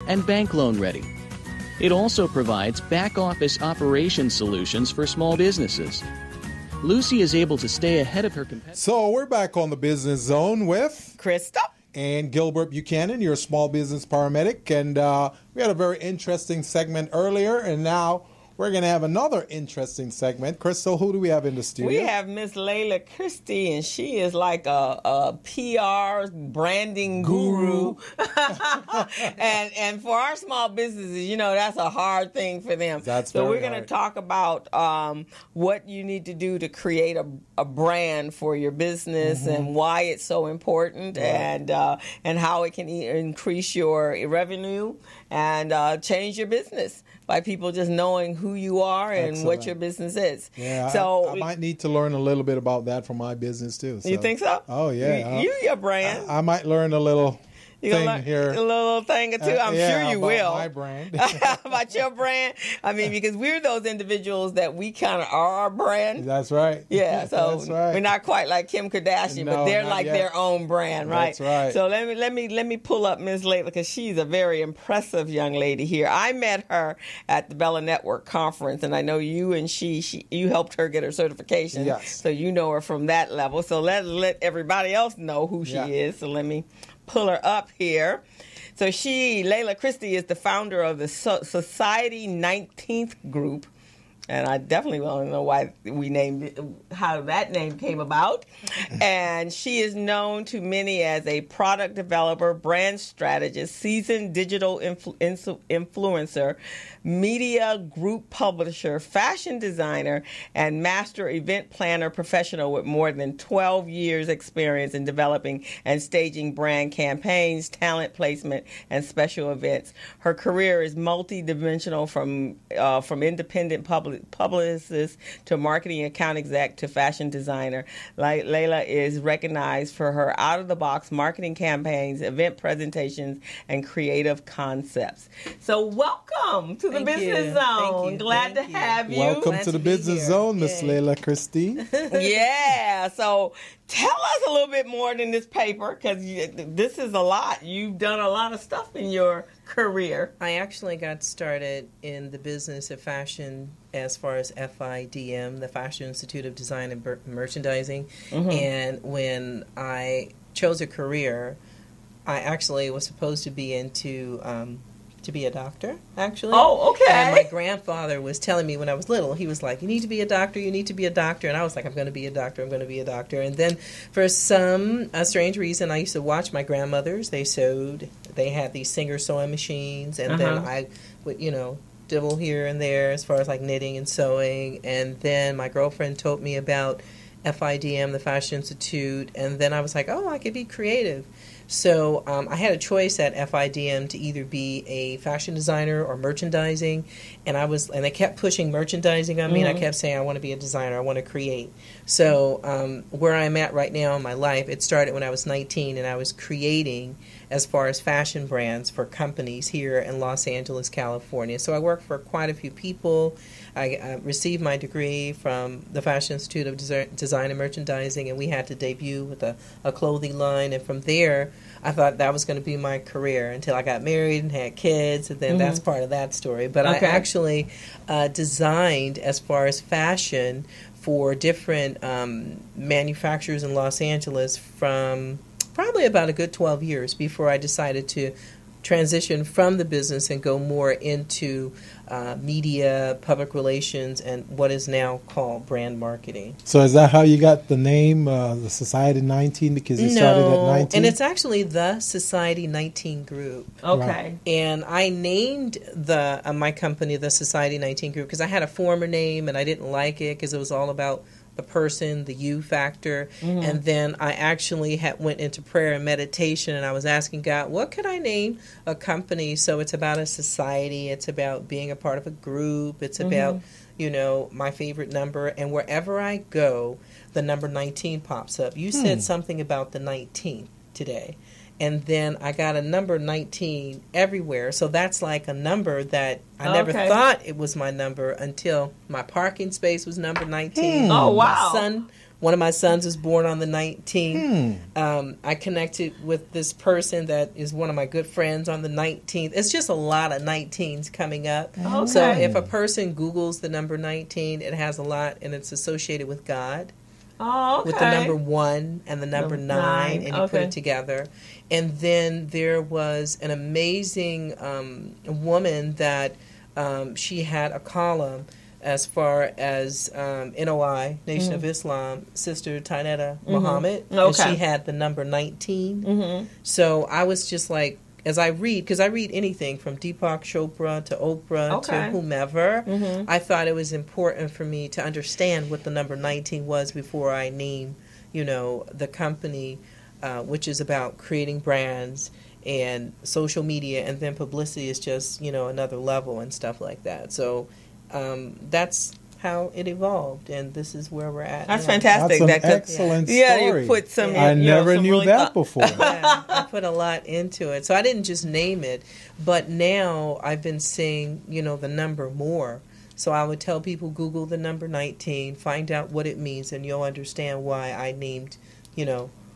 and bank loan ready. It also provides back-office operation solutions for small businesses. Lucy is able to stay ahead of her competitors. So we're back on the Business Zone with Krista and Gilbert Buchanan, your small business paramedic. And we had a very interesting segment earlier, and now we're going to have another interesting segment. Crystal, who do we have in the studio? We have Miss Layla Christie, and she is like a PR branding guru. and for our small businesses, you know, that's a hard thing for them. So we're going to talk about what you need to do to create a brand for your business and why it's so important, and how it can increase your revenue and change your business by people just knowing who you are and what your business is. Yeah, so I might need to learn a little bit about that for my business too. So. You think so? Oh yeah, your brand. I might learn a little. A little thing or two. I'm sure you will. My brand. About your brand. I mean, because we're those individuals that we kind of are our brand. That's right. Yeah. So that's right. We're not quite like Kim Kardashian, but they're like their own brand, right? That's right. So let me pull up Ms. Layla, because she's a very impressive young lady here. I met her at the Bella Network conference, and I know you and you helped her get her certification. Yes. So you know her from that level. So let everybody else know who she is. So let me pull her up here. So Layla Christie is the founder of the Society 19th group. And I definitely want to know why we named it, how that name came about. And she is known to many as a product developer, brand strategist, seasoned digital influencer, media group publisher, fashion designer, and master event planner professional with more than 12 years experience in developing and staging brand campaigns, talent placement, and special events. Her career is multi-dimensional from independent publicist to marketing account exec to fashion designer. Layla is recognized for her out-of-the-box marketing campaigns, event presentations, and creative concepts. So welcome to the Business Zone. Glad to have you. Welcome to the Business Zone, Miss Layla Christie. Yeah. So tell us a little bit more than this paper, because this is a lot. You've done a lot of stuff in your career. I actually got started in the business of fashion as far as FIDM, the Fashion Institute of Design and Merchandising. And when I chose a career, I actually was supposed to be to be a doctor, actually. Oh, okay. And my grandfather was telling me when I was little, he was like, you need to be a doctor, you need to be a doctor. And I was like, I'm going to be a doctor, I'm going to be a doctor. And then for some strange reason, I used to watch my grandmothers. They sewed. They had these Singer sewing machines. And then I would, dibble here and there as far as like knitting and sewing. And then my girlfriend told me about FIDM, the Fashion Institute. And then I was like, oh, I could be creative. So I had a choice at FIDM to either be a fashion designer or merchandising, and they kept pushing merchandising on me, and I kept saying I want to be a designer, I want to create. So where I'm at right now in my life, it started when I was 19, and I was creating as far as fashion brands for companies here in Los Angeles, California. So I work for quite a few people. I received my degree from the Fashion Institute of Design and Merchandising, and we had to debut with a clothing line. And from there, I thought that was going to be my career until I got married and had kids, and then that's part of that story. But I actually designed as far as fashion for different manufacturers in Los Angeles from probably about a good 12 years before I decided to transition from the business and go more into media, public relations, and what is now called brand marketing. So is that how you got the name, the Society 19, because you started at 19? And it's actually the Society 19 Group. Okay. Right. And I named my company the Society 19 Group because I had a former name and I didn't like it because it was all about the person, the you factor. And then I actually went into prayer and meditation, and I was asking God, what could I name a company? So it's about a society, it's about being a part of a group, it's about, my favorite number. And wherever I go, the number 19 pops up. You said something about the 19th today. And then I got a number 19 everywhere. So that's like a number that I never thought it was my number until my parking space was number 19. Oh, wow. My son One of my sons was born on the 19th. I connected with this person that is one of my good friends on the 19th. It's just a lot of 19s coming up. Okay. So if a person Googles the number 19, it has a lot, and it's associated with God. Oh, okay. With the number 1 and the number 9, and you put okay. it together. And then there was an amazing woman that she had a column as far as NOI, Nation of Islam, Sister Tainetta Muhammad. Okay. And she had the number 19. So I was just like, as I read, because I read anything from Deepak Chopra to Oprah to whomever, I thought it was important for me to understand what the number 19 was before I name, the company, which is about creating brands and social media, and then publicity is just, another level and stuff like that. So that's how it evolved, and this is where we're at. That's now. fantastic. That's an excellent story. Yeah, you put some. I never some knew really that before. Yeah, I put a lot into it. So I didn't just name it, but now I've been seeing, the number more. So I would tell people, Google the number 19, find out what it means, and you'll understand why I named,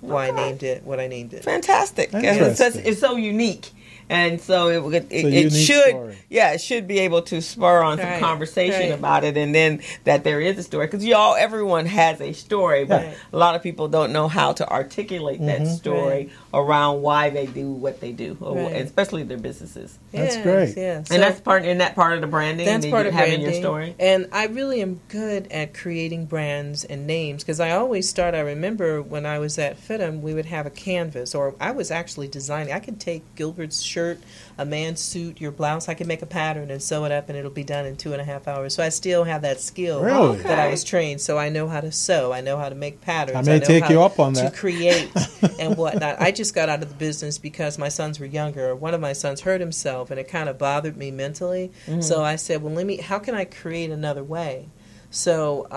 why I named it what I named it. Fantastic. It's so unique. And so it should, story. it should be able to spur on some conversation about it, and then that there is a story, because everyone has a story, but a lot of people don't know how to articulate that story around why they do what they do, especially their businesses. That's great. Yeah. So, and that's part of the branding. That's part of having branding. Your story. And I really am good at creating brands and names, because I always start. I remember when I was at FITM, we would have a canvas, or I was actually designing. I could take Gilbert's shirt, a man's suit, your blouse. I could make a pattern and sew it up, and it'll be done in 2.5 hours. So I still have that skill that I was trained. So I know how to sew. I know how to make patterns. I may take you up on that. To create and whatnot. I just got out of the business because my sons were younger. One of my sons hurt himself, and it kind of bothered me mentally. So I said, well, how can I create another way? So,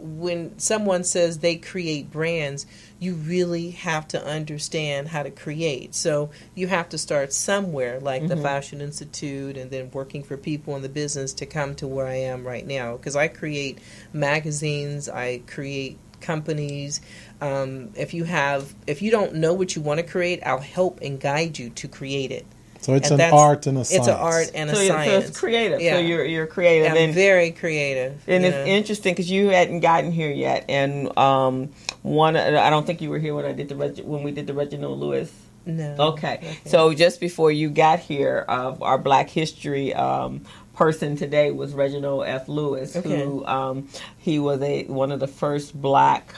when someone says they create brands, you really have to understand how to create. So you have to start somewhere, like the Fashion Institute, and then working for people in the business to come to where I am right now. Because I create magazines, I create companies. If you don't know what you want to create, I'll help and guide you to create it. So it's an art and a science. It's an art and a science. So it's creative. Yeah. So you're creative. I'm very creative. And it's interesting because you hadn't gotten here yet. And I don't think you were here when we did the Reginald Lewis. No. Okay. So just before you got here, our Black History person today was Reginald F. Lewis, who he was one of the first Black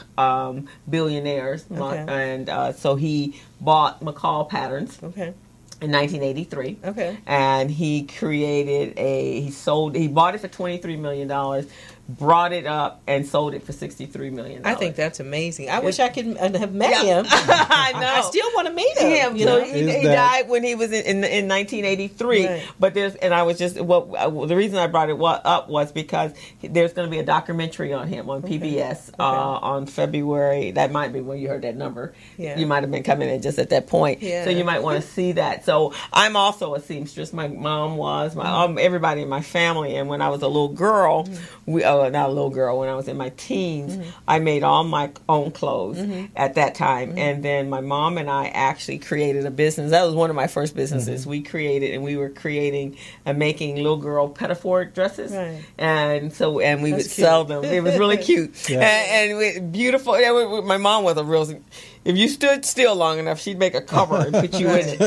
billionaires, and so he bought McCall Patterns. In 1983. And he bought it for $23 million, brought it up and sold it for $63 million. I think that's amazing. I wish I could have met him. I know. I still want to meet him. So he died when he was in 1983. Right. But the reason I brought it up was because there's going to be a documentary on him on PBS on February. That might be when you heard that number. Yeah. You might have been coming in just at that point. Yeah. So you might want to see that. So I'm also a seamstress. My mom was, everybody in my family. And when I was a little girl, not a little girl, when I was in my teens, I made all my own clothes at that time. And then my mom and I actually created a business. That was one of my first businesses. We were creating and making little girl pinafore dresses. Right. And we would sell them. It was really cute. And beautiful. My mom was a real... If you stood still long enough, she'd make a cover and put you in it.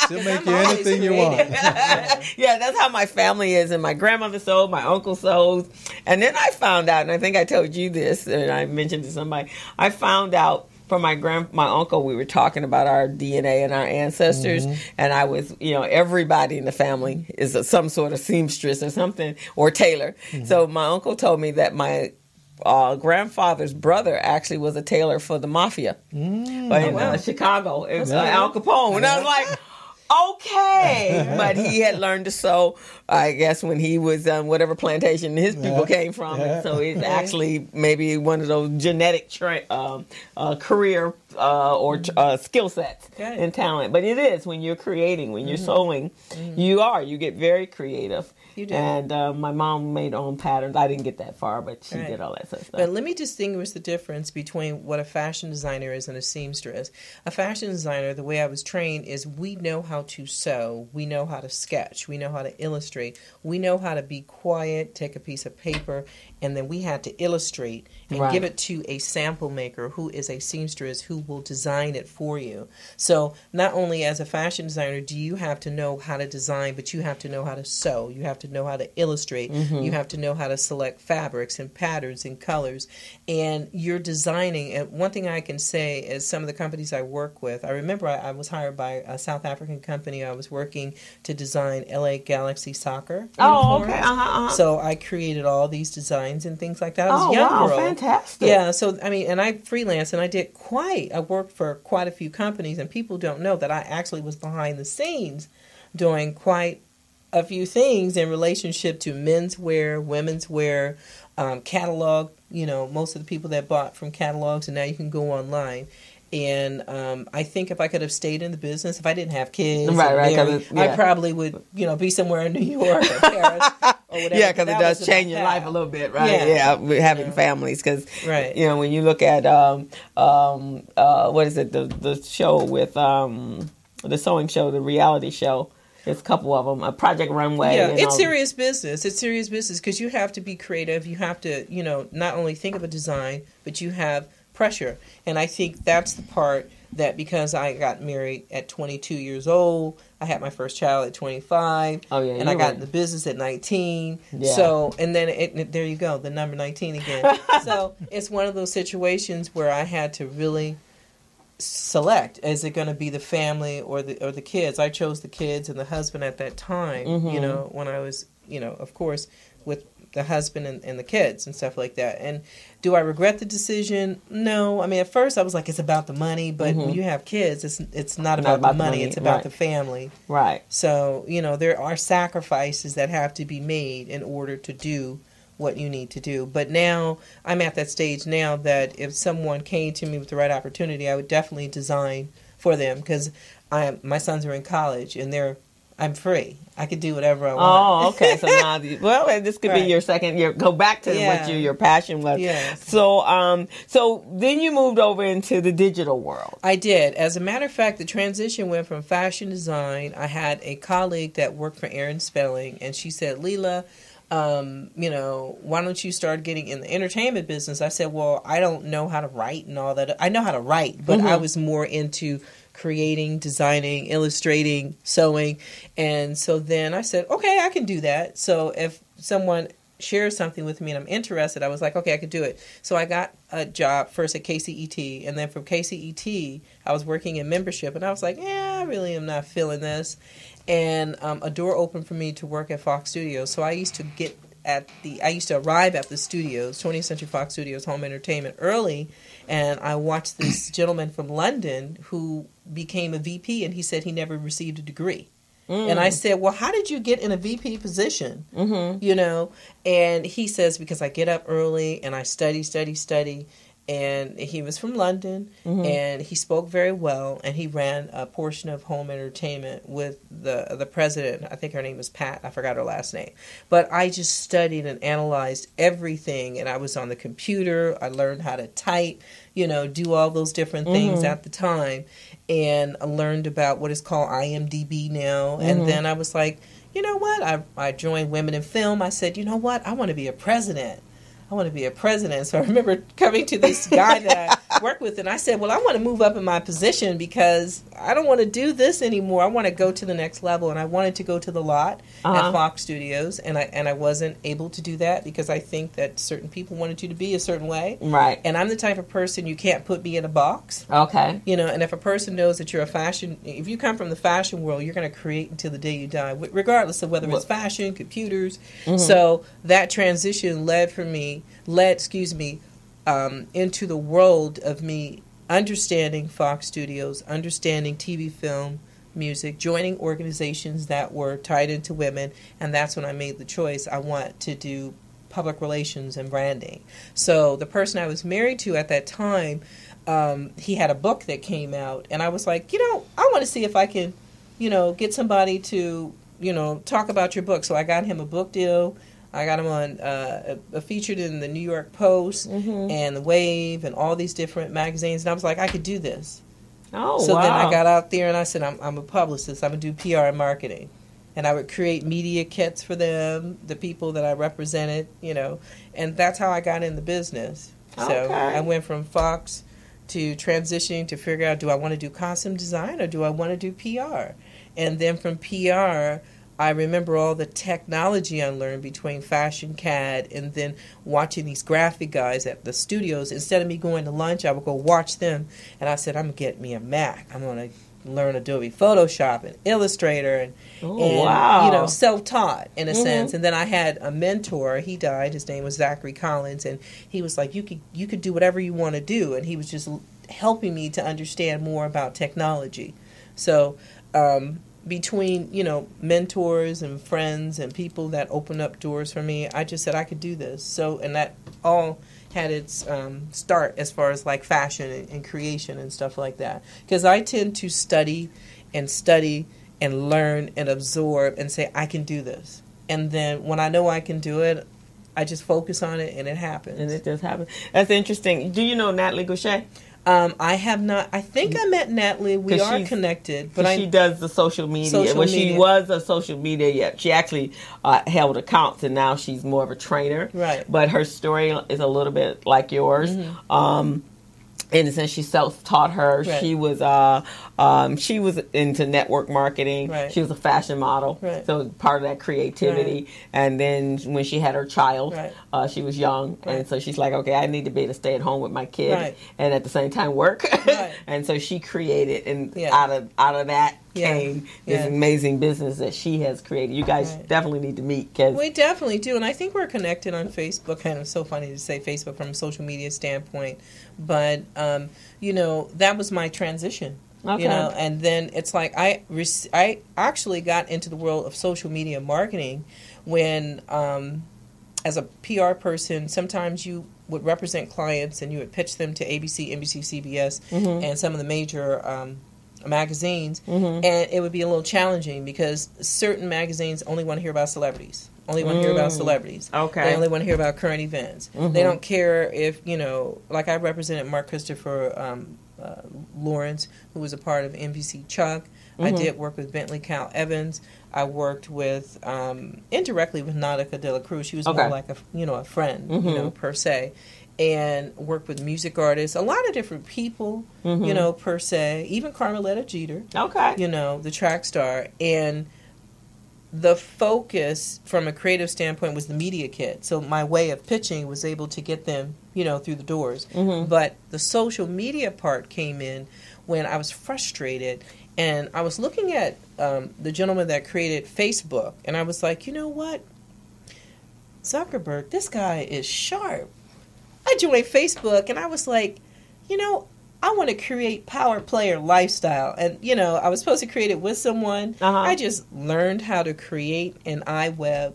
She'll make you anything you want. Yeah, that's how my family is. And my grandmother sewed, my uncle sewed. And then I found out, and I think I told you this, and I mentioned to somebody, I found out from my uncle, we were talking about our DNA and our ancestors, and I was, everybody in the family is some sort of seamstress or something, or tailor. So my uncle told me that my grandfather's brother actually was a tailor for the mafia in Chicago. It was Al Capone. And I was like, Okay, but he had learned to sew, I guess, when he was on whatever plantation his people came from. And so it's actually maybe one of those genetic career or skill sets and talent. But it is when you're creating, when you're sewing, you get very creative. You do. And my mom made her own patterns. I didn't get that far, but she did all that sort of stuff. But let me distinguish the difference between what a fashion designer is and a seamstress. A fashion designer, the way I was trained, is we know how to sew, we know how to sketch, we know how to illustrate, we know how to be quiet, take a piece of paper, and then we had to illustrate and give it to a sample maker who is a seamstress who will design it for you. So not only as a fashion designer do you have to know how to design, but you have to know how to sew, you have to know how to illustrate, you have to know how to select fabrics and patterns and colors, and you're designing. And one thing I can say is some of the companies I work with, I remember I was hired by a South African company. I was working to design LA Galaxy soccer uniforms. So I created all these designs and things like that. I was a young girl. Fantastic. Yeah, so I mean, and I freelanced and I worked for quite a few companies, and people don't know that I actually was behind the scenes doing quite a few things in relationship to men's wear, women's wear, catalog, most of the people that bought from catalogs, and now you can go online. And I think if I could have stayed in the business, if I didn't have kids, I probably would, be somewhere in New York or Paris or whatever. Yeah, because it does change your life a little bit, right? Yeah, having families, because when you look at what is it, the show with the sewing show, the reality show. There's a couple of them, a Project Runway. Yeah, it's serious business. It's serious business because you have to be creative. You have to, not only think of a design, but you have pressure. And I think that's the part that, because I got married at 22 years old, I had my first child at 25, and I got in the business at 19. Yeah. So, and then there you go, the number 19 again. So it's one of those situations where I had to really select, is it going to be the family or the kids? I chose the kids and the husband at that time, when I was, of course, with the husband and the kids and stuff like that. And do I regret the decision? No. I mean, at first I was like, it's about the money, but when you have kids, it's not about the money, it's about the family. Right. So, there are sacrifices that have to be made in order to do what you need to do. But now I'm at that stage now that if someone came to me with the right opportunity, I would definitely design for them, because my sons are in college and I'm free. I could do whatever I want. Oh, okay. So now, this could be your second year. Go back to what your passion was. Yes. So then you moved over into the digital world. I did. As a matter of fact, the transition went from fashion design. I had a colleague that worked for Aaron Spelling, and she said, Leela, why don't you start getting in the entertainment business? I said, well, I don't know how to write and all that. I know how to write, but I was more into creating, designing, illustrating, sewing. And so then I said, okay, I can do that. So if someone shares something with me and I'm interested, I was like, okay, I could do it. So I got a job first at KCET, and then from KCET, I was working in membership, and I was like, I really am not feeling this. And a door opened for me to work at Fox Studios. So I used to arrive at the studios, 20th Century Fox Studios Home Entertainment, early, and I watched this gentleman from London who became a VP, and he said he never received a degree. And I said, well, how did you get in a VP position? And he says, because I get up early and I study. And he was from London, and he spoke very well, and he ran a portion of home entertainment with the president. I think her name was Pat. I forgot her last name. But I just studied and analyzed everything, and I was on the computer. I learned how to type, do all those different things at the time, and I learned about what is called IMDb now. And then I was like, you know what? I joined Women in Film. I said, you know what? I want to be a president. So I remember coming to this guy that I work with, and I said, well, I want to move up in my position because I don't want to do this anymore. I want to go to the next level. And I wanted to go to the lot at Fox Studios, and I wasn't able to do that because I think that certain people wanted you to be a certain way. Right. And I'm the type of person, you can't put me in a box. Okay. And if a person knows that you're if you come from the fashion world, you're going to create until the day you die, regardless of whether it's fashion, computers. So that transition led into the world of me understanding Fox Studios, understanding TV film, music, joining organizations that were tied into women, and that's when I made the choice. I want to do public relations and branding. So the person I was married to at that time, he had a book that came out, and I was like, I want to see if I can, get somebody to, talk about your book. So I got him a book deal. I got him on featured in the New York Post and the Wave and all these different magazines, and I was like, I could do this. Oh, so wow. then I got out there and I said, I'm a publicist. I'm going to do PR and marketing. And I would create media kits for them, the people that I represented, and that's how I got in the business. So I went from Fox to transitioning to figure out, do I want to do costume design or do I want to do PR? And then from PR, I remember all the technology I learned between Fashion CAD and then watching these graphic guys at the studios. Instead of me going to lunch, I would go watch them. And I said, I'm going to get me a Mac. I'm going to learn Adobe Photoshop and Illustrator and self-taught in a sense. And then I had a mentor. He died. His name was Zachary Collins. And he was like, you could do whatever you want to do. And he was just helping me to understand more about technology. So between, mentors and friends and people that opened up doors for me, I just said I could do this. So, and that all had its start as far as like fashion and creation and stuff like that. Because I tend to study and learn and absorb and say, I can do this. And then when I know I can do it, I just focus on it and it happens. And it just happens. That's interesting. Do you know Natalie Gaucher? I have not. I think I met Natalie. We are connected, but she does the social media. She was a social media. She actually held accounts, and now she's more of a trainer. Right. But her story is a little bit like yours. In the sense, she self-taught her. Right. She was into network marketing. Right. She was a fashion model. Right. So part of that creativity. Right. And then when she had her child, right. She was young, right. and so she's like, okay, I need to be able to stay at home with my kid, right. and at the same time work. Right. And so she created, and out of that came this amazing business that she has created. You guys definitely need to meet. Cause we definitely do, and I think we're connected on Facebook. Kind of so funny to say Facebook from a social media standpoint, but that was my transition. Okay. And then it's like I actually got into the world of social media marketing when, as a PR person, sometimes you would represent clients and you would pitch them to ABC, NBC, CBS, and some of the major magazines, and it would be a little challenging because certain magazines only want to hear about celebrities. Only want to hear about celebrities. Okay. They only want to hear about current events. They don't care if, like I represented Mark Christopher Lawrence, who was a part of NBC Chuck. I did work with Bentley Cal Evans. I worked with, indirectly with Nautica de la Cruz. She was more like a friend, per se. And worked with music artists, a lot of different people, per se. Even Carmelita Jeter. Okay. The track star. And the focus from a creative standpoint was the media kit. So my way of pitching was able to get them, through the doors. But the social media part came in when I was frustrated. And I was looking at the gentleman that created Facebook. And I was like, you know what? Zuckerberg, this guy is sharp. I joined Facebook and I was like, I want to create power player lifestyle. And, I was supposed to create it with someone. I just learned how to create an iWeb,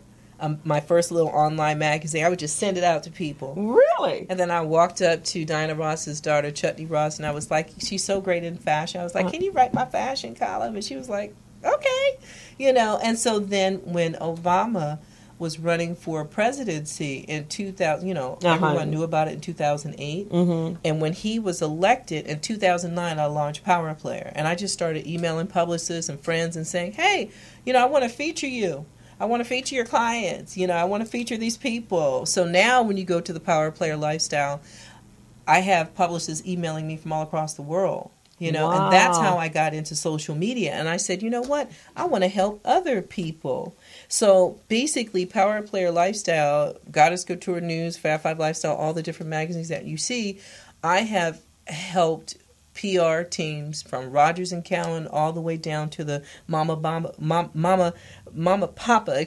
my first little online magazine. I would just send it out to people. Really? And then I walked up to Diana Ross's daughter, Chutney Ross, and I was like, she's so great in fashion. I was like, can you write my fashion column? And she was like, okay. And so then when Obama was running for presidency in 2000, everyone knew about it in 2008. And when he was elected in 2009, I launched Power Player. And I just started emailing publicists and friends and saying, hey, I want to feature you. I want to feature your clients. I want to feature these people. So now when you go to the Power Player Lifestyle, I have publicists emailing me from all across the world. Wow. And that's how I got into social media. And I said, you know what? I want to help other people. So basically, Power Player Lifestyle, Goddess Couture News, Fab 5 Lifestyle, all the different magazines that you see, I have helped PR teams from Rogers and Cowan all the way down to the Mama Papa,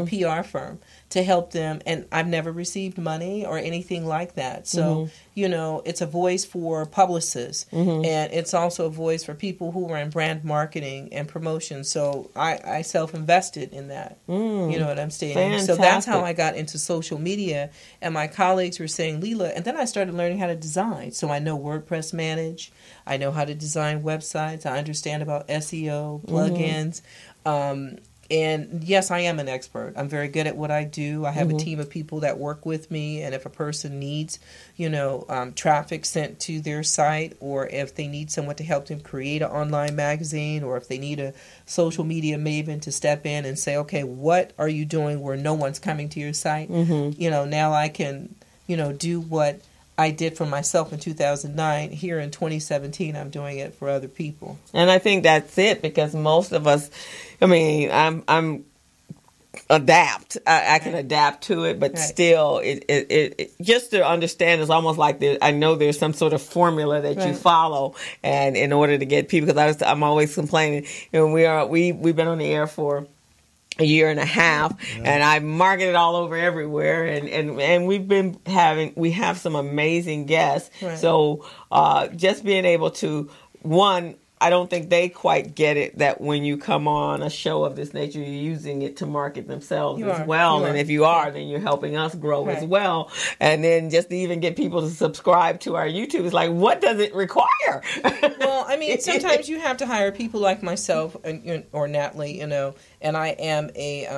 PR firm to help them. And I've never received money or anything like that. So, it's a voice for publicists, and it's also a voice for people who are in brand marketing and promotion. So I self-invested in that. You know what I'm saying? Fantastic. So that's how I got into social media. And my colleagues were saying, Leela, and then I started learning how to design. So I know WordPress Manage. I know how to design websites. I understand about SEO, plugins. And yes, I am an expert. I'm very good at what I do. I have a team of people that work with me. And if a person needs, traffic sent to their site, or if they need someone to help them create an online magazine, or if they need a social media maven to step in and say, okay, what are you doing where no one's coming to your site? Now I can, do what I did for myself in 2009. Here in 2017, I'm doing it for other people. And I think that's it, because most of us, I'm adapt. I can adapt to it, but still, it just to understand, it's almost like I know there's some sort of formula that you follow, and in order to get people, because I'm always complaining. We've been on the air for a year and a half, and I marketed all over everywhere, and we have some amazing guests. So just being able to, I don't think they quite get it that when you come on a show of this nature, you're using it to market themselves as well. And if you are, then you're helping us grow as well. And then just to even get people to subscribe to our YouTube, is like, what does it require? Well, sometimes you have to hire people like myself or Natalie, and I am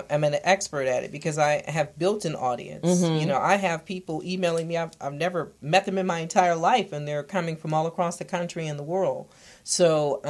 I'm an expert at it because I have built an audience. I have people emailing me. I've never met them in my entire life, and they're coming from all across the country and the world. So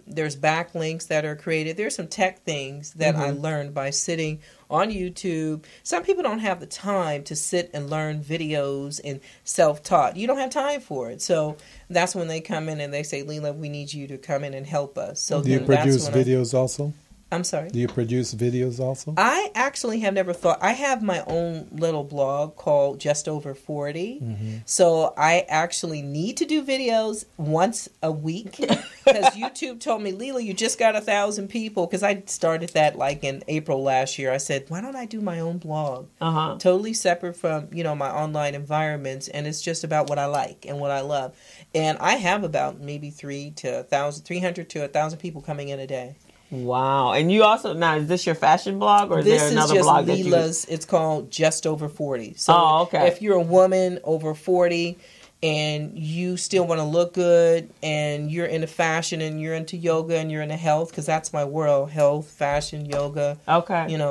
there's backlinks that are created. There's some tech things that I learned by sitting on YouTube. Some people don't have the time to sit and learn videos and self-taught. You don't have time for it. So that's when they come in and they say, Leela, we need you to come in and help us. So do you produce videos also? I'm sorry? Do you produce videos also? I actually have never thought. I have my own little blog called Just Over 40. So I actually need to do videos once a week because YouTube told me, Leela, you just got 1,000 people. Because I started that like in April last year. I said, why don't I do my own blog? Totally separate from, my online environments. And it's just about what I like and what I love. And I have about maybe 300 to 1,000 people coming in a day. Wow. And you also, now, is this your fashion blog, or is there another blog that you... This is just Leela's, it's called Just Over 40. So if you're a woman over 40 and you still want to look good and you're into fashion and you're into yoga and you're into health, because that's my world, health, fashion, yoga,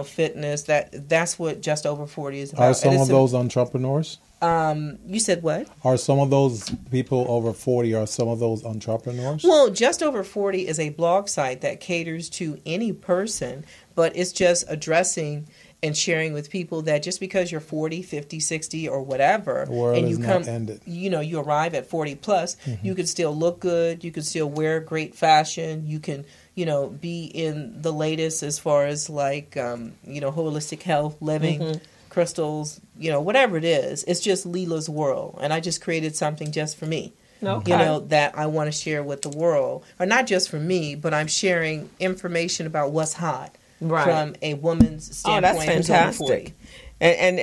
fitness, that's what Just Over 40 is about. Are some of those entrepreneurs? You said what? Are some of those people over 40, are some of those entrepreneurs? Well, Just Over 40 is a blog site that caters to any person, but it's just addressing and sharing with people that just because you're 40, 50, 60 or whatever, and you come, you arrive at 40 plus, you can still look good, you can still wear great fashion, you can, be in the latest as far as like, holistic health, living, crystals, whatever it is. It's just Leela's world. And I just created something just for me, that I want to share with the world. Or not just for me, but I'm sharing information about what's hot from a woman's standpoint. Oh, that's fantastic.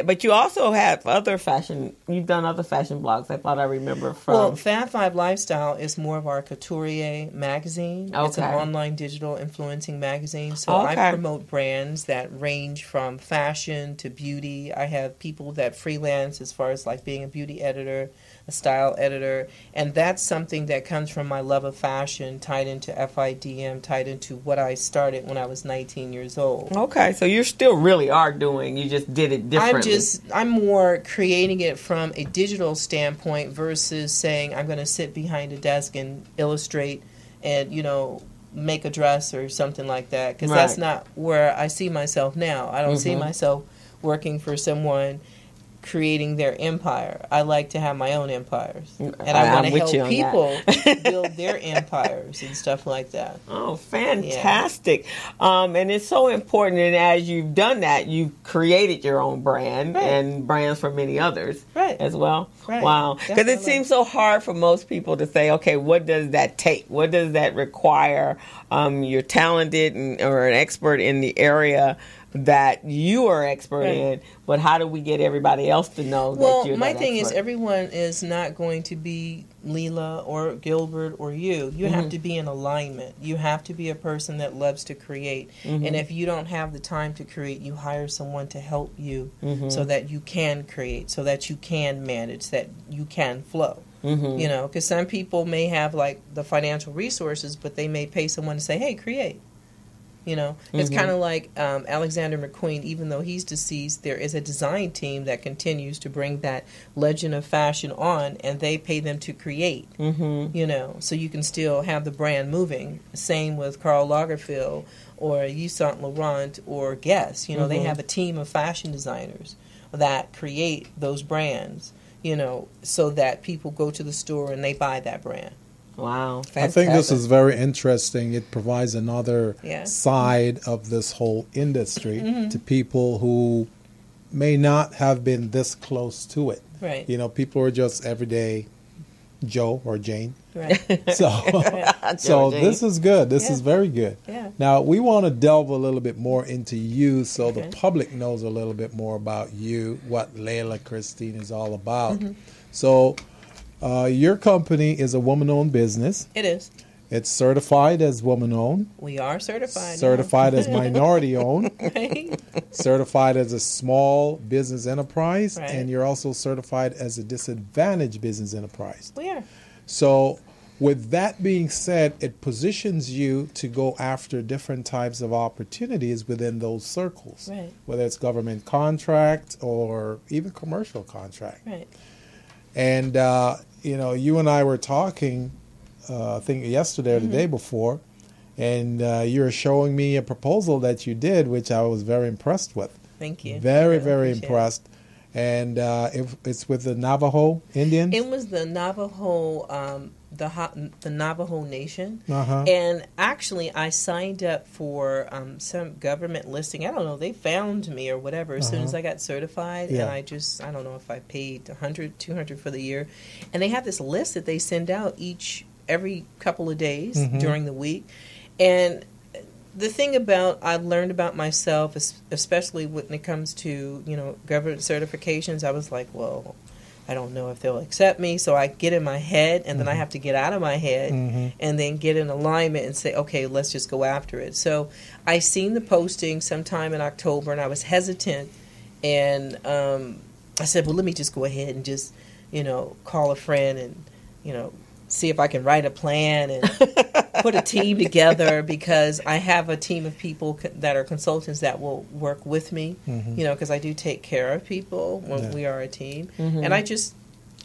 But you also have you've done other fashion blogs, I thought I remember from. Well, Fab 5 Lifestyle is more of our couturier magazine. It's an online digital influencing magazine. So I promote brands that range from fashion to beauty. I have people that freelance as far as like being a beauty editor, a style editor, and that's something that comes from my love of fashion, tied into FIDM, tied into what I started when I was 19 years old. Okay, so you still really are doing, you just did it differently. I'm more creating it from a digital standpoint versus saying I'm going to sit behind a desk and illustrate and, make a dress or something like that, because that's not where I see myself now. I don't see myself working for someone creating their empire. I like to have my own empires. And I want to help people build their empires and stuff like that. Oh, fantastic. Yeah. And it's so important. And as you've done that, you've created your own brand and brands for many others as well. Right. Wow. Because it seems so hard for most people to say, okay, what does that take? What does that require? You're talented or an expert in the area that you are expert in, but how do we get everybody else to know that you're that my thing expert? Is everyone is not going to be Leela or Gilbert or you. You have to be in alignment. You have to be a person that loves to create. And if you don't have the time to create, you hire someone to help you so that you can create, so that you can manage, that you can flow. You know, because some people may have like the financial resources, but they may pay someone to say, hey, create. You know, it's kind of like Alexander McQueen. Even though he's deceased, there is a design team that continues to bring that legend of fashion on, and they pay them to create. You know, so you can still have the brand moving. Same with Karl Lagerfeld or Yves Saint Laurent or Guess. You know, they have a team of fashion designers that create those brands. You know, so that people go to the store and they buy that brand. Wow. Fantastic. I think this is very interesting. It provides another side of this whole industry to people who may not have been this close to it. Right. You know, people are just everyday Joe or Jane. Right. So this is good. This is very good. Yeah. Now, we want to delve a little bit more into you so the public knows a little bit more about you, what Layla Christine is all about. So, your company is a woman-owned business. It is. It's certified as woman-owned. We are certified. Certified as minority-owned. Right. Certified as a small business enterprise. Right. And you're also certified as a disadvantaged business enterprise. We are. So, with that being said, it positions you to go after different types of opportunities within those circles. Right. Whether it's government contract or even commercial contract. Right. And, you know, you and I were talking, I think yesterday or the day before, and you were showing me a proposal that you did, which I was very impressed with. Thank you. Very, very impressed. And it's with the Navajo Indians? It was the Navajo, the Navajo Nation. Uh-huh. And actually, I signed up for some government listing. I don't know. They found me or whatever as soon as I got certified. Yeah. And I don't know if I paid $100, $200 for the year. And they have this list that they send out every couple of days during the week. And the thing I've learned about myself, especially when it comes to, you know, government certifications, I was like, well, I don't know if they'll accept me. So I get in my head, and then I have to get out of my head and then get in alignment and say, okay, let's just go after it. So I seen the posting sometime in October, and I was hesitant. And I said, well, let me just go ahead and just, you know, call a friend and, you know, see if I can write a plan and put a team together, because I have a team of people that are consultants that will work with me, you know, because I do take care of people when we are a team. And I just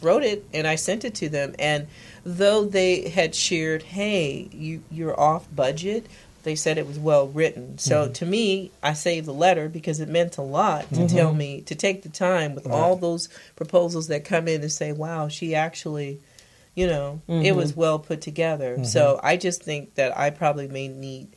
wrote it and I sent it to them. And though they had shared, hey, you're off budget, they said it was well written. So to me, I saved the letter because it meant a lot to tell me to take the time with all those proposals that come in and say, wow, she actually... You know, it was well put together. So I just think that I probably may need,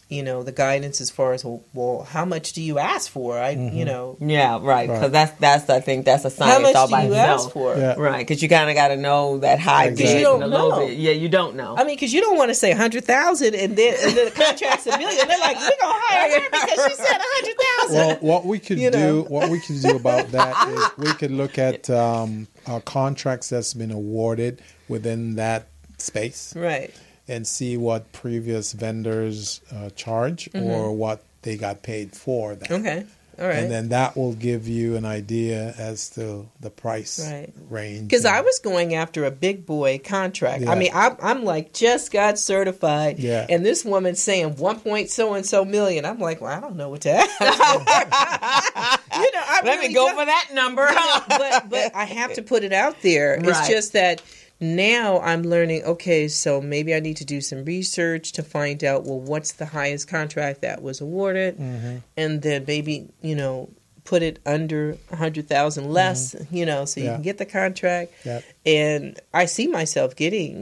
you know, the guidance as far as, well, how much do you ask for? You know. Yeah, right. Because that's I think that's a science all by itself. How much do you ask for? Yeah. Right, because you kind of got to know that high bid you don't and a low know. bid. Yeah, you don't know. I mean, because you don't want to say 100,000 and then the contract's $1 million. They're like, we're gonna hire her because she said 100,000. Well, what we could do about that is we could look at contracts that's been awarded within that space, right, and see what previous vendors charge or what they got paid for that. Okay, all right. And then that will give you an idea as to the price range. Because I was going after a big boy contract. Yeah. I mean, I'm like, just got certified. Yeah. And this woman's saying 1.so-and-so million. I'm like, well, I don't know what to ask. Let me go for that number. but I have to put it out there. Right. It's just that now I'm learning, okay, so maybe I need to do some research to find out, well, what's the highest contract that was awarded? And then maybe, you know, put it under 100,000 less, so you can get the contract. Yep. And I see myself getting,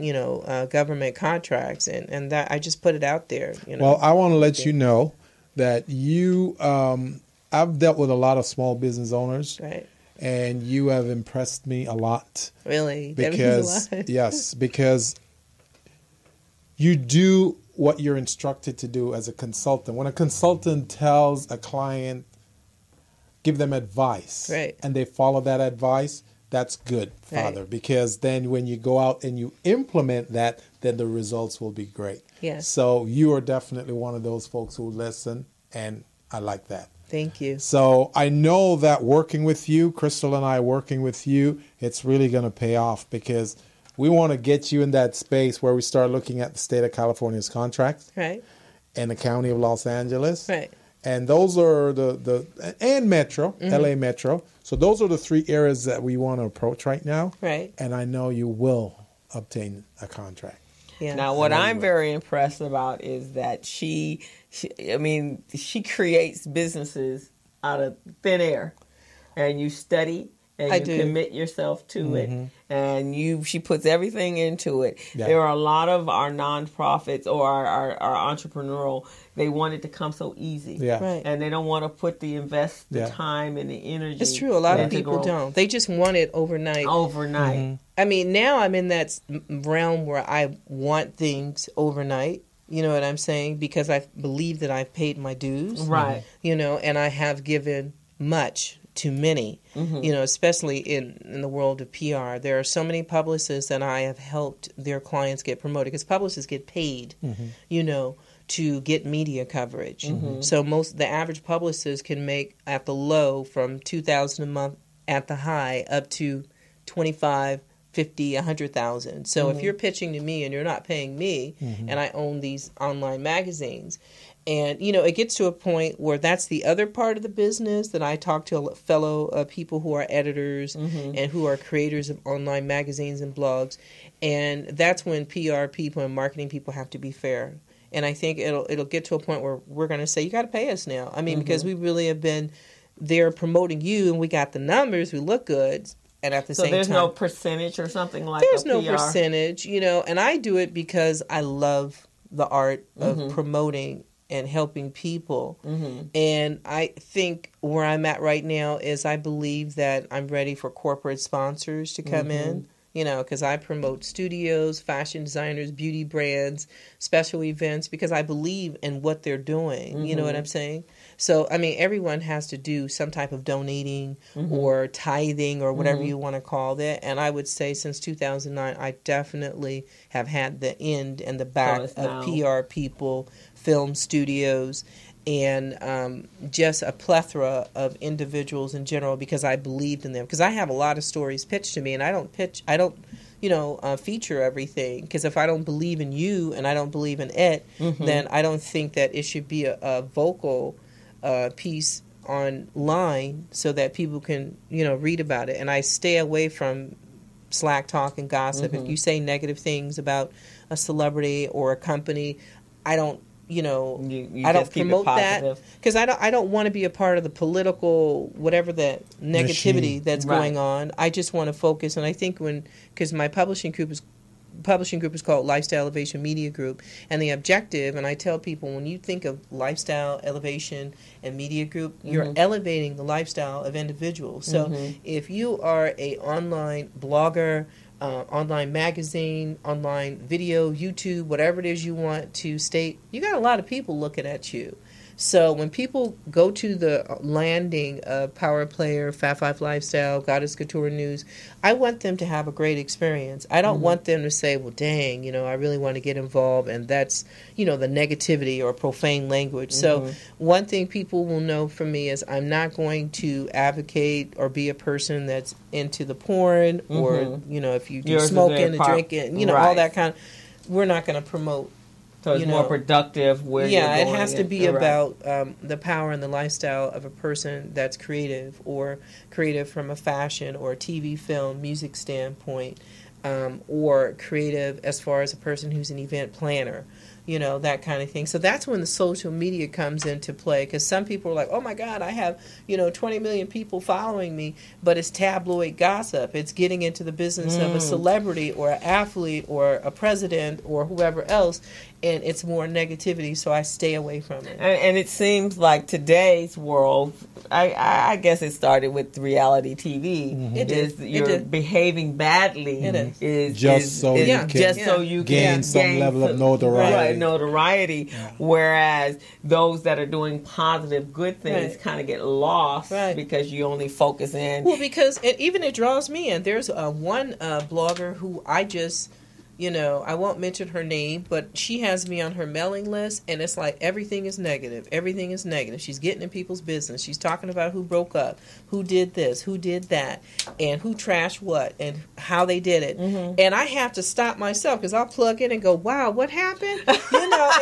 government contracts, and that I just put it out there. Well, I want to let you know that you, I've dealt with a lot of small business owners, right? And you have impressed me a lot. Really? Because that means a lot. Yes, because you do what you're instructed to do as a consultant. When a consultant tells a client, give them advice, right, and they follow that advice, that's good, Father, right. Because then when you go out and you implement that, then the results will be great. Yes. So you are definitely one of those folks who listen, and I like that. Thank you. So I know that working with you, Crystal and I working with you, it's really going to pay off, because we want to get you in that space where we start looking at the state of California's contracts, right, and the county of Los Angeles, right, and those are and Metro, LA Metro. So those are the 3 areas that we want to approach right now, right. And I know you will obtain a contract. Yeah. Now, what I'm very impressed about is that she creates businesses out of thin air, and you study and you commit yourself to it, and she puts everything into it. Yeah. There are a lot of our nonprofits or our entrepreneurial, they want it to come so easy, right. And they don't want to put the time and the energy. It's true. A lot of people don't. They just want it overnight. I mean, now I'm in that realm where I want things overnight. You know what I'm saying? Because I believe that I've paid my dues. Right. And I have given much to many, especially in the world of PR. There are so many publicists that I have helped their clients get promoted, because publicists get paid, to get media coverage. So the average publicist can make at the low from $2,000 a month, at the high up to 25, 50, 100,000. So if you're pitching to me and you're not paying me, and I own these online magazines, and it gets to a point where that's the other part of the business that I talk to fellow people who are editors and who are creators of online magazines and blogs, and that's when PR people and marketing people have to be fair. And I think it'll get to a point where we're going to say, you got to pay us now. I mean, because we really have been there promoting you, and we got the numbers, we look good. And at the same time, so there's no percentage or something like there's a no PR? Percentage, and I do it because I love the art of promoting and helping people. And I think where I'm at right now is I believe that I'm ready for corporate sponsors to come in, because I promote studios, fashion designers, beauty brands, special events, because I believe in what they're doing. You know what I'm saying? So, I mean, everyone has to do some type of donating or tithing or whatever you want to call that. And I would say since 2009, I definitely have had the end and the back of PR people, film studios, and just a plethora of individuals in general, because I believed in them. Because I have a lot of stories pitched to me, and I don't feature everything, because if I don't believe in you and I don't believe in it, then I don't think that it should be a vocal piece online so that people can, read about it. And I stay away from slack talk and gossip. If you say negative things about a celebrity or a company, I don't, I don't promote that, because I don't want to be a part of the political, whatever that negativity that's going on. I just want to focus, and I think because my publishing group is called Lifestyle Elevation Media Group, and the objective, and I tell people, when you think of Lifestyle Elevation and Media Group, you're elevating the lifestyle of individuals. So if you are a online blogger, online magazine, online video, YouTube, whatever it is you want to state, you got a lot of people looking at you. So when people go to the landing of Power Player, Fat Five Lifestyle, Goddess Couture News, I want them to have a great experience. I don't want them to say, well, dang, I really want to get involved, and that's, the negativity or profane language. So one thing people will know from me is I'm not going to advocate or be a person that's into the porn or, if you do smoking and drinking, all that kind of, we're not going to promote. So it's more productive where you're going. Yeah, it has to be about the power and the lifestyle of a person that's creative, or creative from a fashion or a TV, film, music standpoint, or creative as far as a person who's an event planner. that kind of thing. So that's when the social media comes into play, because some people are like, oh my God, I have 20 million people following me, but it's tabloid gossip. It's getting into the business of a celebrity or an athlete or a president or whoever else, and it's more negativity, so I stay away from it. And it seems like today's world, I guess it started with reality TV. Mm-hmm. It did. You're behaving badly. It is just so you can gain some level of notoriety. Right, notoriety. Yeah. Whereas those that are doing positive, good things kind of get lost because you only focus in. Well, because it draws me in. There's one blogger who I just... I won't mention her name, but she has me on her mailing list, and it's like everything is negative. Everything is negative. She's getting in people's business. She's talking about who broke up, who did this, who did that, and who trashed what, and how they did it. Mm-hmm. And I have to stop myself, because I'll plug in and go, wow, what happened? And then I'm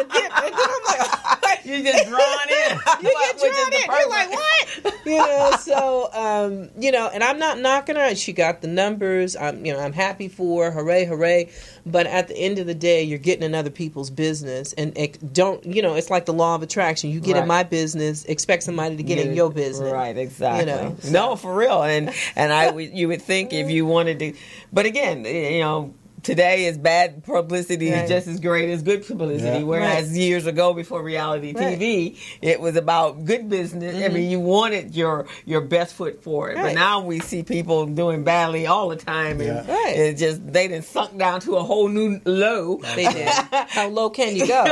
like, you're just drawn in. You get drawn in. You're like, what? So, and I'm not knocking her. She got the numbers. I'm happy for her. Hooray, hooray. But at the end of the day, you're getting in other people's business, and it's like the law of attraction. You get in my business, expect somebody to get in your business. Right, exactly. No, for real. And you would think if you wanted to, but again, today is bad publicity is just as great as good publicity. Whereas years ago, before reality TV, it was about good business. Mm-hmm. I mean, you wanted your best foot for it. But now we see people doing badly all the time, and it's just they done sunk down to a whole new low. They did. How low can you go?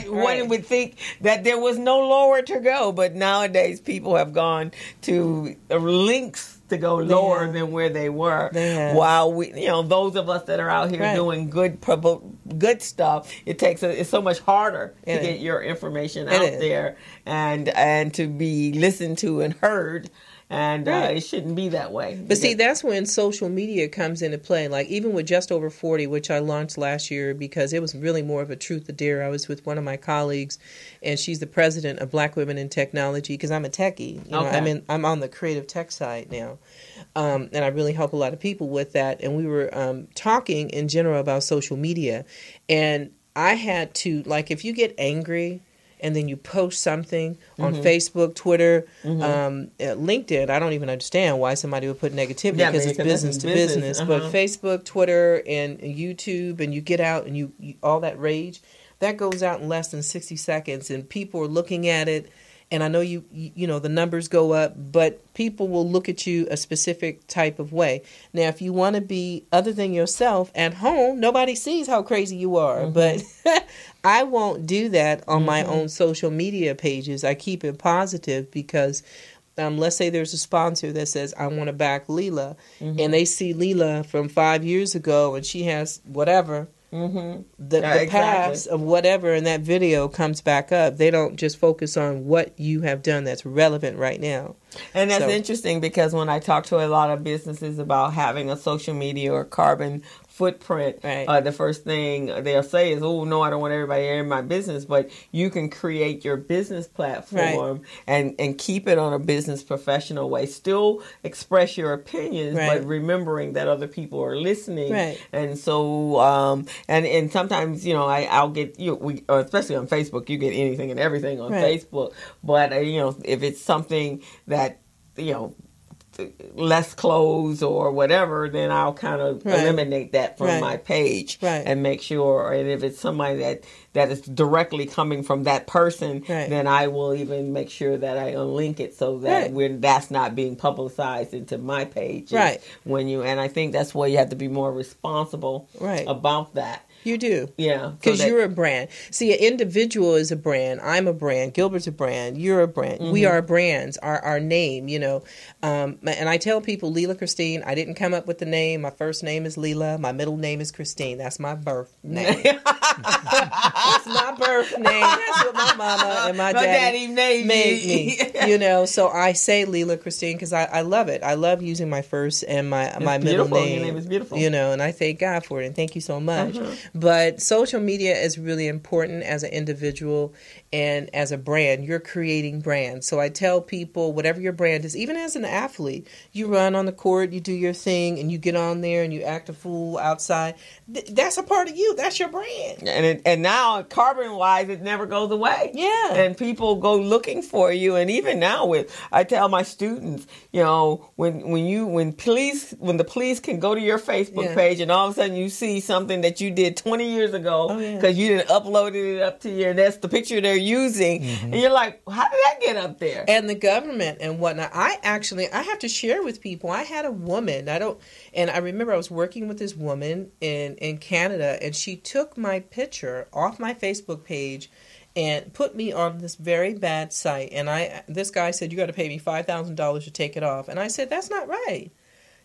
One would think that there was no lower to go, but nowadays people have gone to links to go lower than where they were. While we, those of us that are out here doing good stuff, it's so much harder to get your information out there and to be listened to and heard. And it shouldn't be that way. But see, that's when social media comes into play. Like even with Just Over 40, which I launched last year because it was really more of a truth or dare. I was with one of my colleagues, and she's the president of Black Women in Technology, because I'm a techie. I'm on the creative tech side now. And I really help a lot of people with that. And we were talking in general about social media. And I had to, like, if you get angry and then you post something on Facebook, Twitter, LinkedIn. I don't even understand why somebody would put negativity, because it's business to business. But Facebook, Twitter, and YouTube, and you get out and you all that rage, that goes out in less than 60 seconds, and people are looking at it. And I know you the numbers go up, but people will look at you a specific type of way. Now, if you want to be other than yourself at home, nobody sees how crazy you are. But I won't do that on my own social media pages. I keep it positive because let's say there's a sponsor that says, I want to back Leela, and they see Leela from 5 years ago, and she has whatever. The paths of whatever in that video comes back up. They don't just focus on what you have done that's relevant right now. And that's interesting, because when I talk to a lot of businesses about having a social media or carbon footprint, the first thing they'll say is, oh, no, I don't want everybody in my business. But you can create your business platform and keep it on a business professional way. Still express your opinions, but remembering that other people are listening. And so, and sometimes, I'll get, especially on Facebook, you get anything and everything on Facebook. But, if it's something that, less clothes or whatever, then I'll kind of eliminate that from my page and make sure. And if it's somebody that is directly coming from that person, then I will even make sure that I unlink it so that that's not being publicized into my page. And I think that's where you have to be more responsible about that. You do. Yeah. Because you're a brand. See, an individual is a brand. I'm a brand. Gilbert's a brand. You're a brand. We are brands. Our name, And I tell people, Leela Christine, I didn't come up with the name. My first name is Leela. My middle name is Christine. That's my birth name. That's my birth name. That's what my mama and my daddy made me. So I say Leela Christine because I love it. I love using my first and my middle name. Your name is beautiful. And I thank God for it, and thank you so much. But social media is really important as an individual, And as a brand, you're creating brands. So I tell people, whatever your brand is, even as an athlete, you run on the court, you do your thing, and you get on there and you act a fool outside. That's a part of you. That's your brand. And now, carbon-wise, it never goes away. Yeah. And people go looking for you. And even now, I tell my students, when the police can go to your Facebook page, and all of a sudden you see something that you did 20 years ago because you didn't uploaded it up to you, and that's the picture they're using, and you're like, how did that get up there? And the government and whatnot. I have to share with people. I had a woman. I remember I was working with this woman in Canada, and she took my picture off my Facebook page and put me on this very bad site. And this guy said, you got to pay me $5,000 to take it off. And I said, that's not right.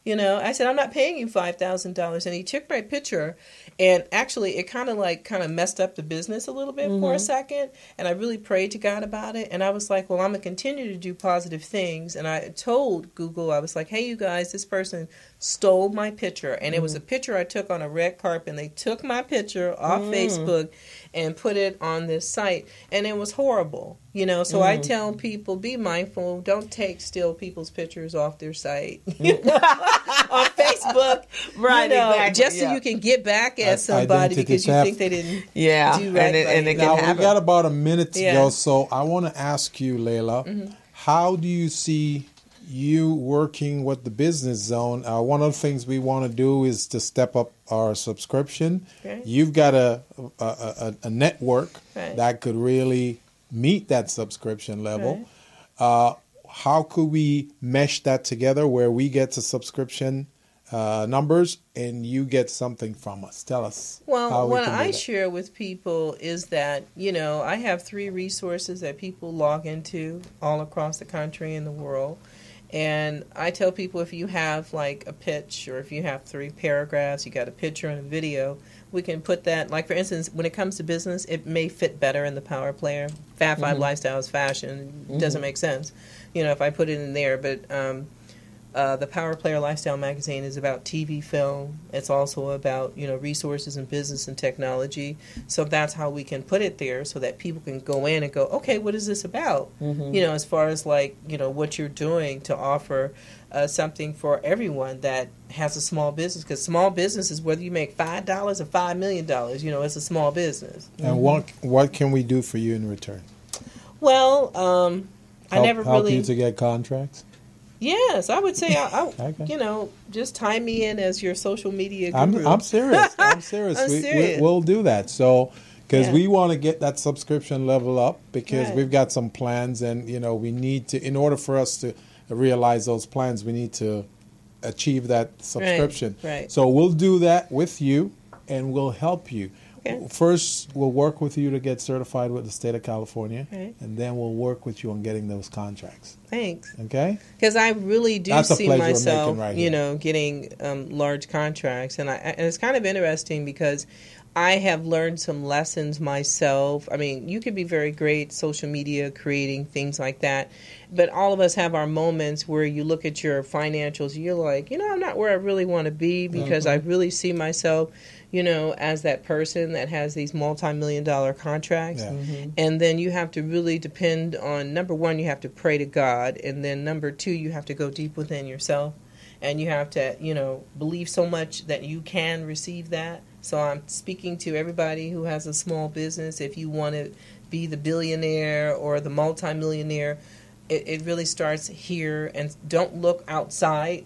I said, I'm not paying you $5,000. And he took my picture, and actually it kind of messed up the business a little bit for a second. And I really prayed to God about it. And I was like, well, I'm going to continue to do positive things. And I told Google, I was like, hey, you guys, this person stole my picture. And it was a picture I took on a red carpet. And they took my picture off Facebook and put it on this site. And it was horrible. So I tell people, be mindful. Don't steal people's pictures off their site. On Facebook. Right, exactly. Just so you can get back at somebody because you think they didn't do right. And it now, can happen. we got about a minute to go, so I want to ask you, Layla, how do you see you working with the Business Zone? One of the things we want to do is to step up our subscription. Okay. You've got a network that could really meet that subscription level. How could we mesh that together where we get to subscription numbers and you get something from us? Tell us. Well, what I share with people is that, I have 3 resources that people log into all across the country and the world. And I tell people, if you have like a pitch, or if you have 3 paragraphs, you got a picture and a video, we can put that, like for instance, when it comes to business, it may fit better in the Power Player. Fat 5 Lifestyles Fashion doesn't make sense, if I put it in there. But the Power Player Lifestyle magazine is about TV, film. It's also about, resources and business and technology. So that's how we can put it there so that people can go in and go, okay, what is this about? As far as like, what you're doing to offer something for everyone that has a small business. Because small business is whether you make $5 or $5 million, it's a small business. And what can we do for you in return? Well, I never help really... you to get contracts? Yes, I would say, okay. Just tie me in as your social media guru. I'm serious. I'm serious. We'll do that. So, because we want to get that subscription level up, because we've got some plans, and we need to, in order for us to realize those plans, we need to achieve that subscription. Right. So we'll do that with you, and we'll help you. Okay. First, we'll work with you to get certified with the state of California, and then we'll work with you on getting those contracts. Thanks. Okay? Because I really do see myself, right getting large contracts. And it's kind of interesting because I have learned some lessons myself. I mean, you could be very great social media, creating things like that. But all of us have our moments where you look at your financials, you're like, I'm not where I really want to be, because I really see myself, as that person that has these multi-million-dollar contracts. Yeah. And then you have to really depend on, number one, you have to pray to God. And then number 2, you have to go deep within yourself. And you have to, believe so much that you can receive that. So I'm speaking to everybody who has a small business. If you want to be the billionaire or the multimillionaire, it really starts here. And don't look outside.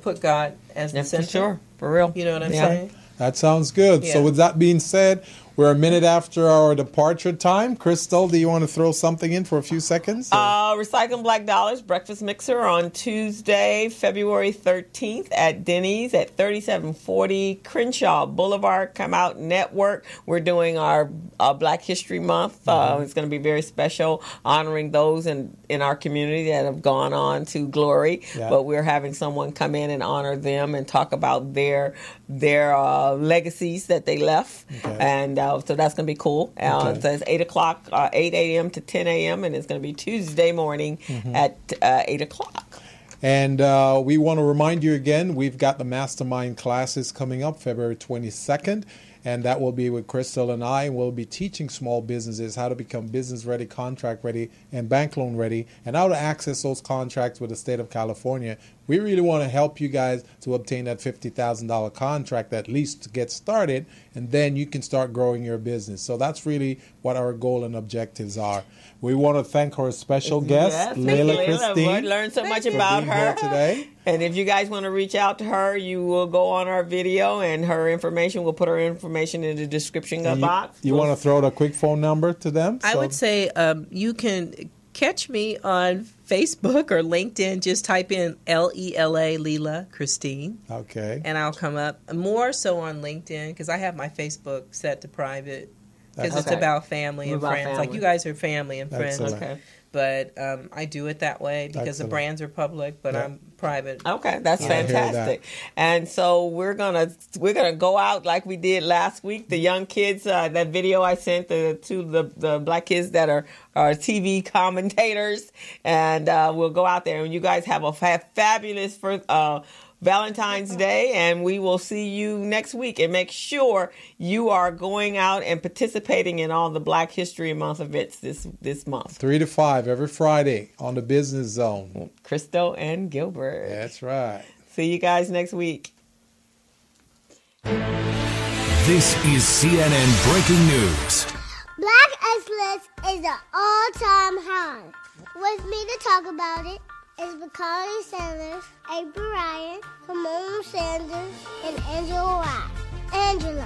Put God as the center. For sure. For real. You know what I'm saying? That sounds good. Yeah. So with that being said, we're a minute after our departure time. Crystal, do you want to throw something in for a few seconds? Recycling Black Dollars Breakfast Mixer on Tuesday, February 13th at Denny's at 3740 Crenshaw Boulevard. Come out, network. We're doing our Black History Month. It's going to be very special, honoring those in our community that have gone on to glory. Yeah. But we're having someone come in and honor them and talk about their legacies that they left. Okay. And so that's going to be cool. Okay. So it's 8 a.m. to 10 a.m. and it's going to be Tuesday morning at 8 o'clock. And we want to remind you again, we've got the mastermind classes coming up February 22nd. and that will be with Crystal and I, and we'll be teaching small businesses how to become business ready, contract ready, and bank loan ready, and how to access those contracts with the state of California. We really want to help you guys to obtain that $50,000 contract at least to get started, and then you can start growing your business. So that's really what our goal and objectives are. We want to thank our special guest, Layla Christine. We learned so much about her today. And if you guys want to reach out to her, you will go on our video, and her information, we'll put her information in the description box. You want to throw out a quick phone number to them? I would say you can catch me on Facebook or LinkedIn. Just type in Lela, Lela Christine. Okay. And I'll come up. More so on LinkedIn, because I have my Facebook set to private, because it's about family and friends. Like, you guys are family and friends. Okay. But I do it that way because the brands are public, but I'm private. Okay, that's fantastic. And so we're gonna go out like we did last week. The young kids, that video I sent to the black kids that are TV commentators, and we'll go out there, and you guys have a fabulous Valentine's Day, and we will see you next week. And make sure you are going out and participating in all the Black History Month events this month. 3 to 5 every Friday on the Business Zone. Crystal and Gilbert. That's right. See you guys next week. This is CNN Breaking News. Black excellence is an all-time high. With me to talk about it is Bacardi Sanders, April Ryan, Ramon Sanders, and Angela White. Angela,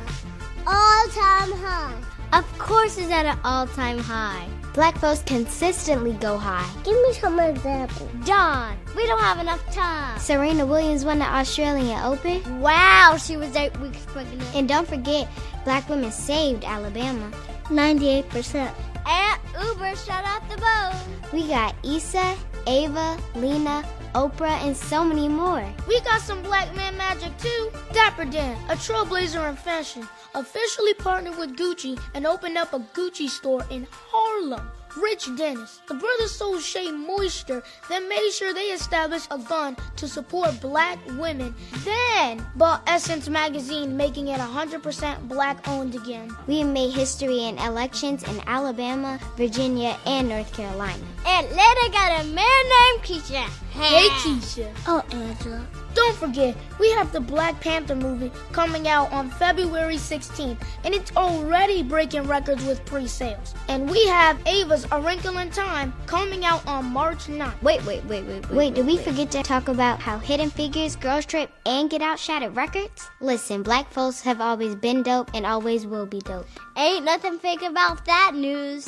all-time high. Of course it's at an all-time high. Black votes consistently go high. Give me some examples. Dawn, we don't have enough time. Serena Williams won the Australian Open. Wow, she was 8 weeks pregnant. And don't forget, black women saved Alabama. 98%. And Uber shut out the boat. We got Issa, Ava, Lena, Oprah, and so many more. We got some black man magic too. Dapper Dan, a trailblazer in fashion, officially partnered with Gucci and opened up a Gucci store in Harlem. Rich Dennis, the brothers sold Shea Moisture, then made sure they established a fund to support black women, then bought Essence magazine, making it 100% black owned again. We made history in elections in Alabama, Virginia, and North Carolina. Atlanta got a man named Keisha. Hey Keisha. Oh, Angela. Don't forget, we have the Black Panther movie coming out on February 16th, and it's already breaking records with pre-sales. And we have Ava's A Wrinkle in Time coming out on March 9th. Wait, did we forget to talk about how Hidden Figures, Girls Trip, and Get Out shattered records? Listen, black folks have always been dope and always will be dope. Ain't nothing fake about that news.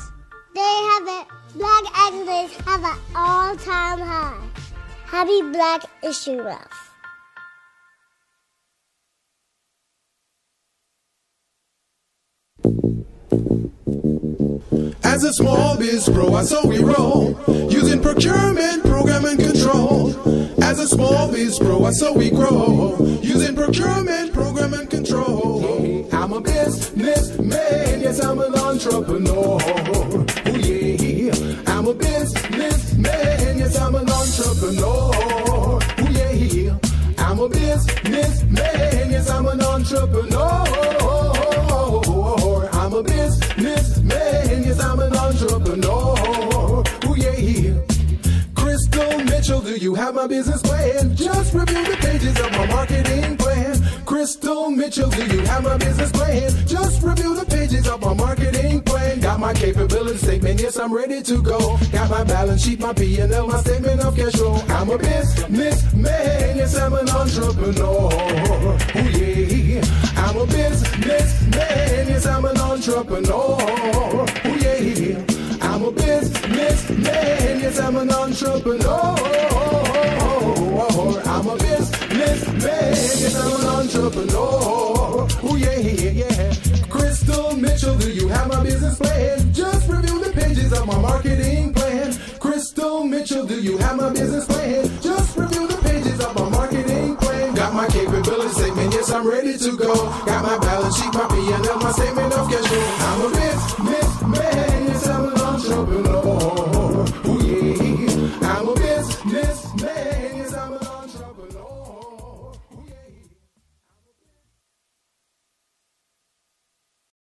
There you have it. Black excellence have an all-time high. Happy Black History Month. As a small biz grower, so we roll, using procurement, program, and control. As a small biz grower, so we grow, using procurement, program, and control. I'm a businessman, yes, I'm an entrepreneur. Oh yeah, I'm a businessman, yes, I'm an entrepreneur. Oh yeah, I'm a businessman, yes, I'm an entrepreneur. I'm a businessman, yes, I'm an entrepreneur. Oh yeah. Crystal Mitchell, do you have my business plan? Just review the pages of my marketing plan. Crystal Mitchell, do you have my business plan? Just review the pages of my marketing plan. Got my capability statement, yes, I'm ready to go. Got my balance sheet, my P&L, my statement of cash flow. I'm a businessman, yes, I'm an entrepreneur. Oh yeah. I'm a businessman, yes, I'm an entrepreneur. Oh yeah. I'm a businessman, yes, I'm an entrepreneur. I'm a businessman, yes, I'm an entrepreneur. Oh yeah. Crystal Mitchell, do you have my business plan? Just review the pages of my marketing plan. Crystal Mitchell, do you have my business plan? Just review the pages of my marketing plan. Got my capability statement, yes, I'm ready to go. Got my balance sheet, my P&L, my statement of cash flow. I'm a